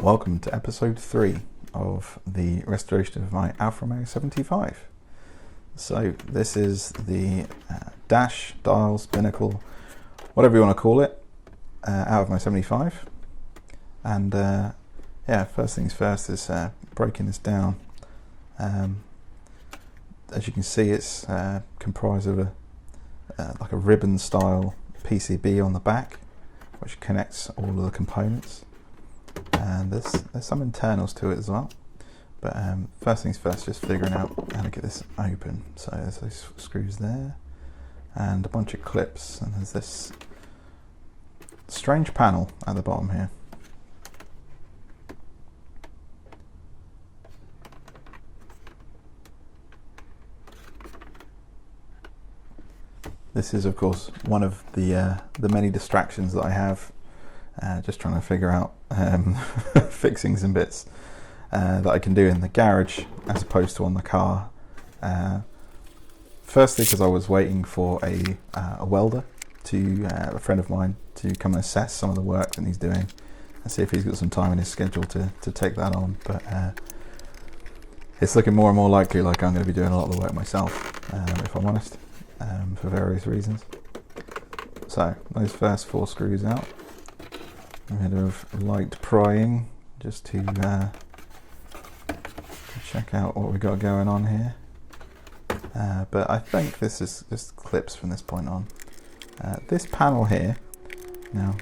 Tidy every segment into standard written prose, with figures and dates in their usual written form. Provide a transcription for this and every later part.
Welcome to episode 3 of the restoration of my Alfa Romeo 75. So this is the dash, dials, binnacle, whatever you want to call it, out of my 75. And yeah, first things first is breaking this down. As you can see, it's comprised of like a ribbon style PCB on the back, which connects all of the components. And there's some internals to it as well, but first things first, just figuring out how to get this open. So there's those screws there and a bunch of clips, and there's this strange panel at the bottom here. This is of course one of the many distractions that I have, just trying to figure out fixing some bits that I can do in the garage as opposed to on the car. Firstly, because I was waiting for a welder, a friend of mine, to come and assess some of the work that he's doing and see if he's got some time in his schedule to take that on. But it's looking more and more likely like I'm going to be doing a lot of the work myself, if I'm honest, for various reasons. So those first 4 screws out. A bit of light prying just to check out what we got going on here. But I think this is just clips from this point on. This panel here, now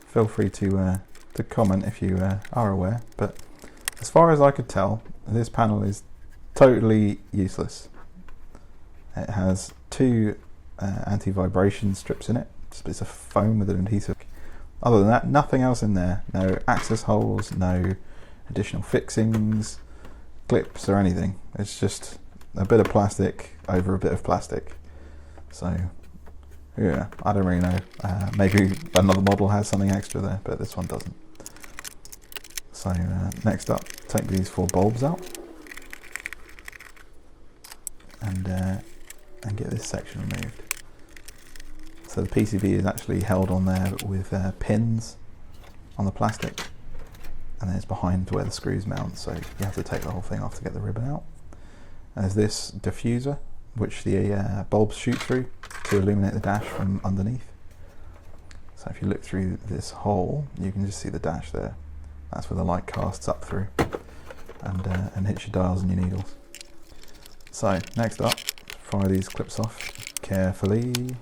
feel free to comment if you are aware, but as far as I could tell, this panel is totally useless. It has 2 anti-vibration strips in it. It's a foam with an adhesive. Other than that, nothing else in there. No access holes, no additional fixings, clips or anything. It's just a bit of plastic over a bit of plastic. So yeah, I don't really know. Maybe another model has something extra there, but this one doesn't. So next up, take these 4 bulbs out and get this section removed. So the PCB is actually held on there with pins on the plastic, and then it's behind where the screws mount, so you have to take the whole thing off to get the ribbon out. And there's this diffuser which the bulbs shoot through to illuminate the dash from underneath. So if you look through this hole, you can just see the dash there. That's where the light casts up through and hits your dials and your needles. So next up, fire these clips off carefully.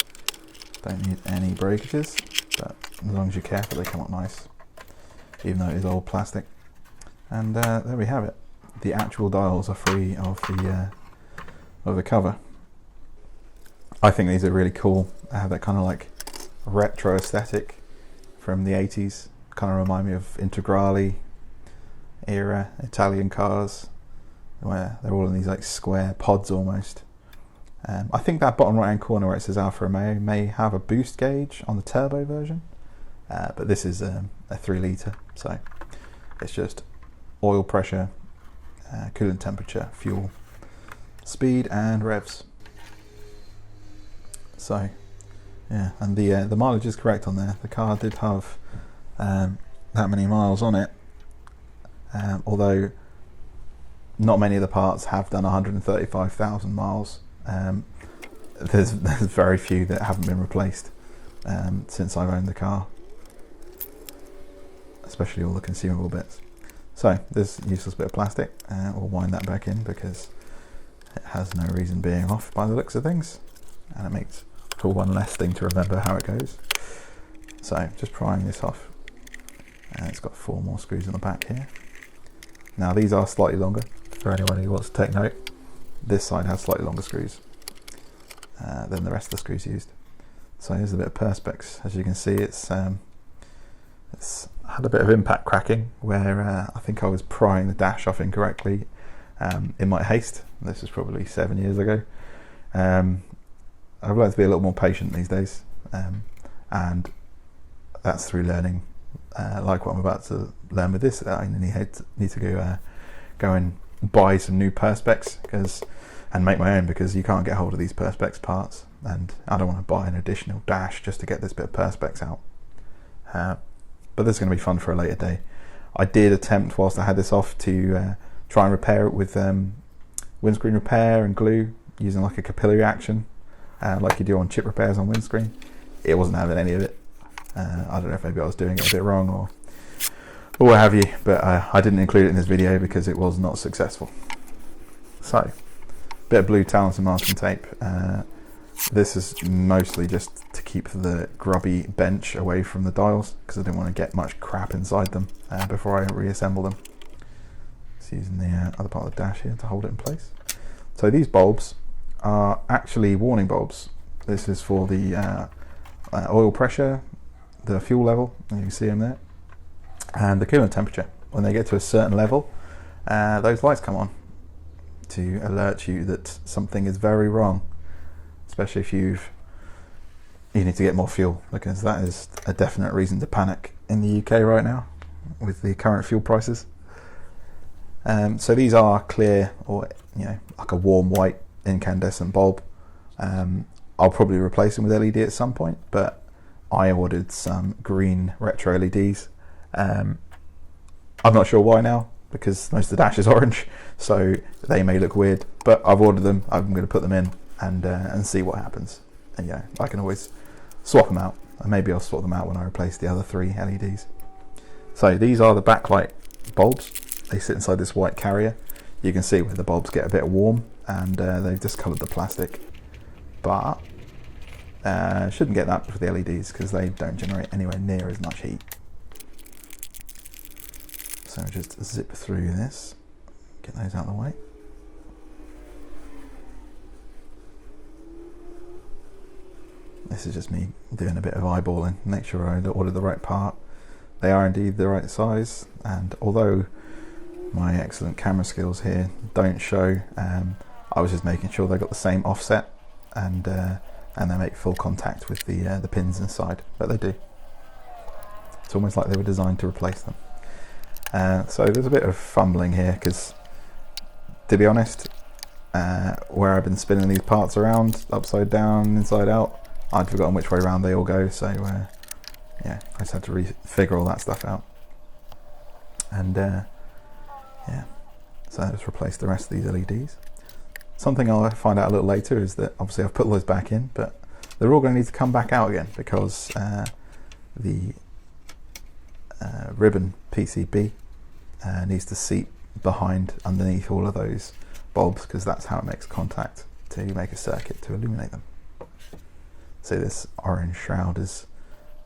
Don't need any breakages, but as long as you're careful, they come up nice, even though it is old plastic. And there we have it. The actual dials are free of the cover. I think these are really cool. They have that kind of like retro aesthetic from the 80s. Kind of remind me of Integrale era Italian cars, where they're all in these like square pods almost. I think that bottom right hand corner where it says Alfa Romeo may have a boost gauge on the turbo version, but this is a 3 litre, so it's just oil pressure, coolant temperature, fuel, speed and revs. So yeah, and the mileage is correct on there. The car did have that many miles on it, although not many of the parts have done 135,000 miles. There's very few that haven't been replaced since I've owned the car, especially all the consumable bits. So this useless bit of plastic, we'll wind that back in because it has no reason being off by the looks of things, and it makes for one less thing to remember how it goes. So just prying this off, and it's got 4 more screws on the back here. Now these are slightly longer for anyone who wants to take note. This side has slightly longer screws than the rest of the screws used. So here's a bit of perspex. As you can see, it's had a bit of impact cracking where I think I was prying the dash off incorrectly in my haste. This was probably 7 years ago. I've learned to be a little more patient these days, and that's through learning, like what I'm about to learn with this. I need to go and buy some new perspex and make my own, because you can't get hold of these perspex parts, and I don't want to buy an additional dash just to get this bit of perspex out. But this is going to be fun for a later day. I did attempt, whilst I had this off, to try and repair it with windscreen repair and glue, using like a capillary action, like you do on chip repairs on windscreen. It wasn't having any of it. I don't know if maybe I was doing it a bit wrong or what have you, but I didn't include it in this video because it was not successful. So, bit of blue tungsten masking tape. This is mostly just to keep the grubby bench away from the dials, because I didn't want to get much crap inside them before I reassemble them. Just using the other part of the dash here to hold it in place. So these bulbs are actually warning bulbs. This is for the oil pressure, the fuel level, you can see them there, and the coolant temperature. When they get to a certain level, those lights come on to alert you that something is very wrong, especially if you need to get more fuel, because that is a definite reason to panic in the UK right now with the current fuel prices. So these are clear, or like a warm white incandescent bulb. I'll probably replace them with LED at some point, but I ordered some green retro LEDs. I'm not sure why now, because most of the dash is orange, so they may look weird, but I've ordered them. I'm going to put them in and see what happens. And I can always swap them out, and maybe I'll swap them out when I replace the other 3 LEDs. So these are the backlight bulbs. They sit inside this white carrier. You can see where the bulbs get a bit warm, and they've discoloured the plastic, but shouldn't get that with the LEDs because they don't generate anywhere near as much heat. So just zip through this, get those out of the way. This is just me doing a bit of eyeballing, make sure I ordered the right part. They are indeed the right size, and although my excellent camera skills here don't show, I was just making sure they got the same offset and they make full contact with the pins inside, but they do. It's almost like they were designed to replace them. So there's a bit of fumbling here because, to be honest, where I've been spinning these parts around, upside down, inside out, I'd forgotten which way around they all go, so yeah, I just had to figure all that stuff out. And yeah, so let's replace the rest of these LEDs. Something I'll find out a little later is that obviously I've put those back in, but they're all going to need to come back out again because the ribbon PCB needs to seat underneath all of those bulbs, because that's how it makes contact to make a circuit to illuminate them. So this orange shroud is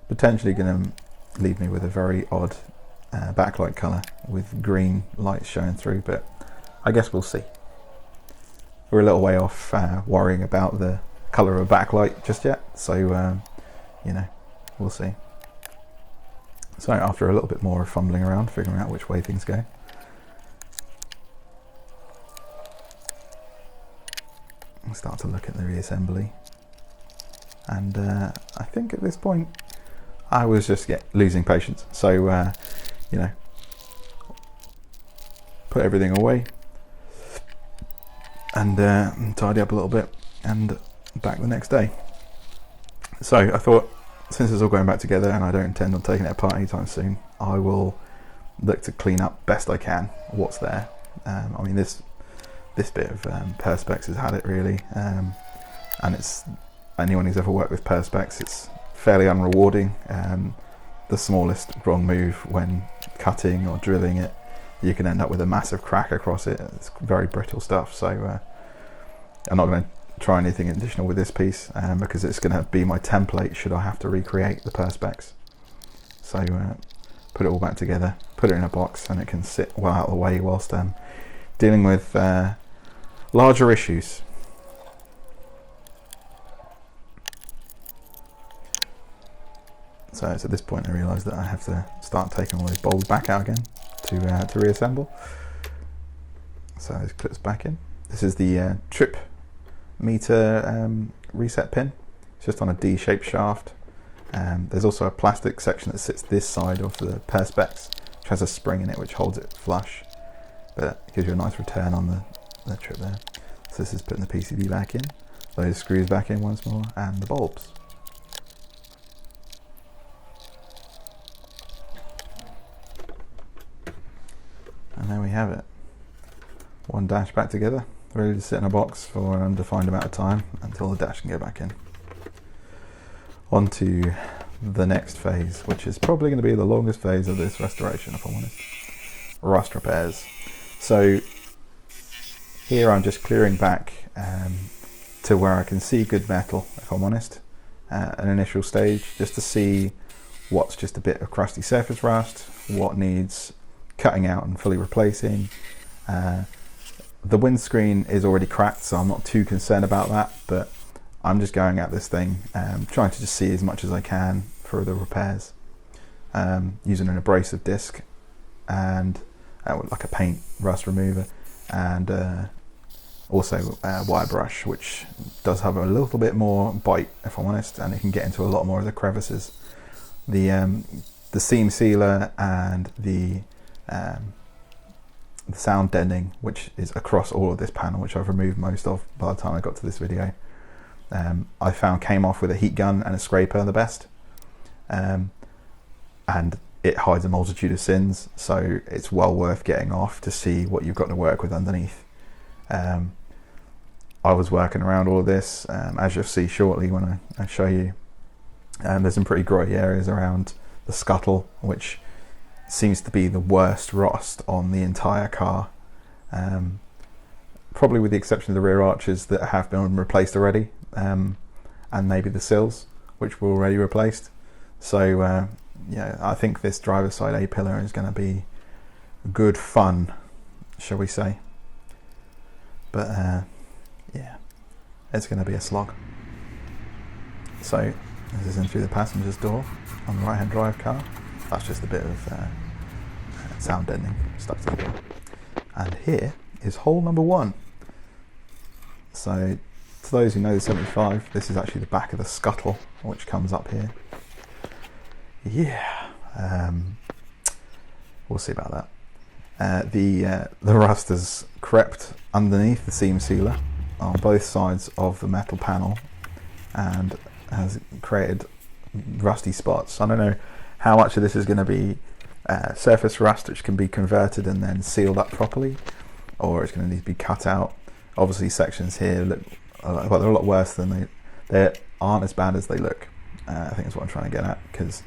potentially going to leave me with a very odd backlight colour with green lights showing through, but I guess we'll see. We're a little way off worrying about the colour of a backlight just yet, so we'll see. So after a little bit more fumbling around, figuring out which way things go, I'll start to look at the reassembly. And I think at this point I was just losing patience, so put everything away and tidy up a little bit and back the next day. So I thought, since it's all going back together and I don't intend on taking it apart anytime soon, I will look to clean up best I can what's there. I mean, this bit of Perspex has had it really, and it's, anyone who's ever worked with Perspex, it's fairly unrewarding. The smallest wrong move when cutting or drilling it, you can end up with a massive crack across it. It's very brittle stuff, so I'm not going to try anything additional with this piece because it's going to be my template should I have to recreate the Perspex. So put it all back together, put it in a box, and it can sit well out of the way whilst dealing with larger issues. So it's at this point I realised that I have to start taking all those bulbs back out again to reassemble. So those clips back in. This is the trip meter reset pin. It's just on a D-shaped shaft. There's also a plastic section that sits this side of the Perspex, which has a spring in it which holds it flush, but it gives you a nice return on the trip there. So this is putting the PCB back in, those screws back in once more, and the bulbs. And there we have it. One dash back together, ready to sit in a box for an undefined amount of time until the dash can go back in. On to the next phase, which is probably going to be the longest phase of this restoration, if I'm honest. Rust repairs. So here I'm just clearing back to where I can see good metal, if I'm honest, an initial stage, just to see what's just a bit of crusty surface rust, what needs cutting out and fully replacing. The windscreen is already cracked, so I'm not too concerned about that, but I'm just going at this thing, trying to just see as much as I can for the repairs, using an abrasive disc and like a paint rust remover, and also a wire brush, which does have a little bit more bite, if I'm honest, and it can get into a lot more of the crevices. The seam sealer and the sound deadening, which is across all of this panel, which I've removed most of by the time I got to this video, I found came off with a heat gun and a scraper the best, and it hides a multitude of sins, so it's well worth getting off to see what you've got to work with underneath. I was working around all of this, as you'll see shortly when I show you. There's some pretty grey areas around the scuttle, which seems to be the worst rust on the entire car, probably with the exception of the rear arches that have been replaced already, and maybe the sills, which were already replaced. So yeah, I think this driver's side A-pillar is going to be good fun, shall we say. But yeah, it's going to be a slog. So this is in through the passenger's door on the right hand drive car. That's just a bit of sound deadening stuck to the door. And here is hole number 1. So to those who know the 75, this is actually the back of the scuttle, which comes up here. Yeah, we'll see about that. The rust has crept underneath the seam sealer on both sides of the metal panel and has created rusty spots. I don't know how much of this is going to be surface rust, which can be converted and then sealed up properly, or it's going to need to be cut out. Obviously sections here look well, they're a lot worse than they aren't as bad as they look. I think that's what I'm trying to get at, because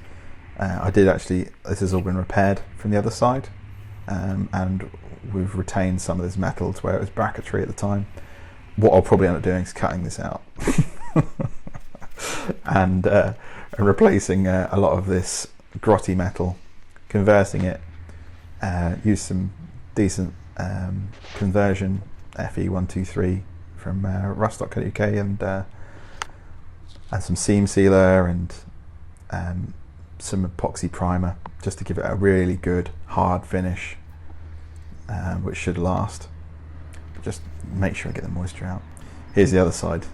I did actually, this has all been repaired from the other side, and we've retained some of this metal to where it was bracketry at the time. What I'll probably end up doing is cutting this out and replacing a lot of this grotty metal, converting it, use some decent conversion FE123 from rust.co.uk, and some seam sealer and some epoxy primer, just to give it a really good hard finish, which should last. Just make sure I get the moisture out. Here's the other side.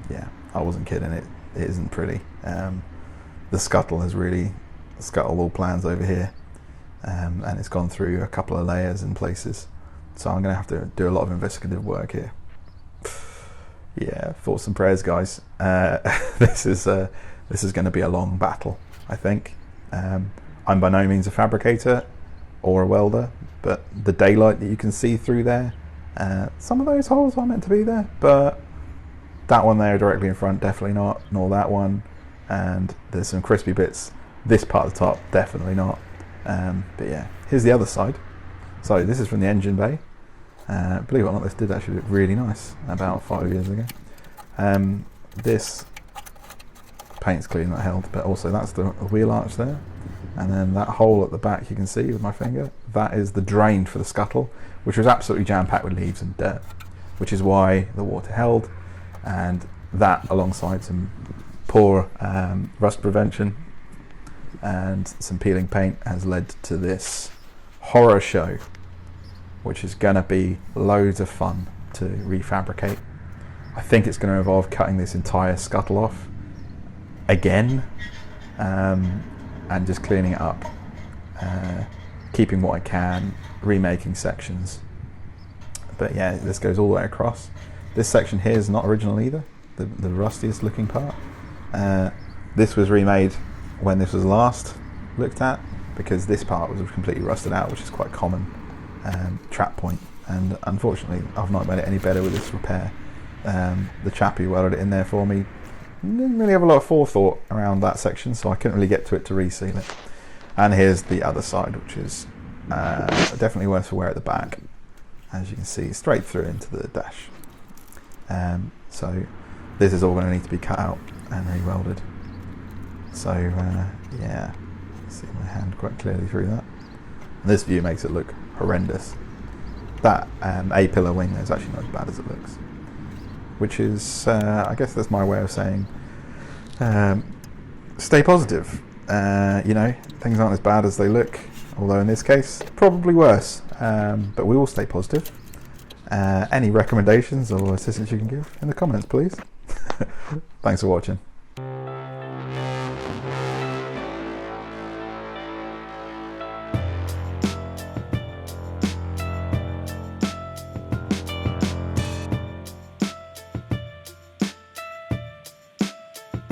Yeah, I wasn't kidding, it isn't pretty. The scuttle has really scuttled all plans over here, and it's gone through a couple of layers in places, so I'm going to have to do a lot of investigative work here. Yeah, thoughts and prayers, guys. This is going to be a long battle, I think. I'm by no means a fabricator or a welder, but the daylight that you can see through there, some of those holes are meant to be there, but that one there directly in front, definitely not, nor that one, and there's some crispy bits. This part of the top, definitely not. But yeah, here's the other side. So this is from the engine bay. Believe it or not, this did actually look really nice about 5 years ago. This paint's clearly not held, but also that's the wheel arch there, and then that hole at the back you can see with my finger, that is the drain for the scuttle, which was absolutely jam-packed with leaves and dirt, which is why the water held, and that alongside some poor rust prevention and some peeling paint has led to this horror show, which is going to be loads of fun to refabricate. I think it's going to involve cutting this entire scuttle off again, and just cleaning it up, keeping what I can, remaking sections. But yeah, this goes all the way across. This section here is not original either, the rustiest looking part. This was remade when this was last looked at, because this part was completely rusted out, which is quite common trap point, and unfortunately I've not made it any better with this repair. The chap who welded it in there for me didn't really have a lot of forethought around that section, so I couldn't really get to it to reseal it. And here's the other side, which is definitely worse for wear at the back. As you can see, straight through into the dash. So this is all going to need to be cut out and re-welded. So yeah, see my hand quite clearly through that. And this view makes it look horrendous. That A-pillar wing is actually not as bad as it looks. Which is, I guess that's my way of saying, stay positive. You know, things aren't as bad as they look, although in this case, probably worse. But we will stay positive. Any recommendations or assistance you can give in the comments, please. Thanks for watching.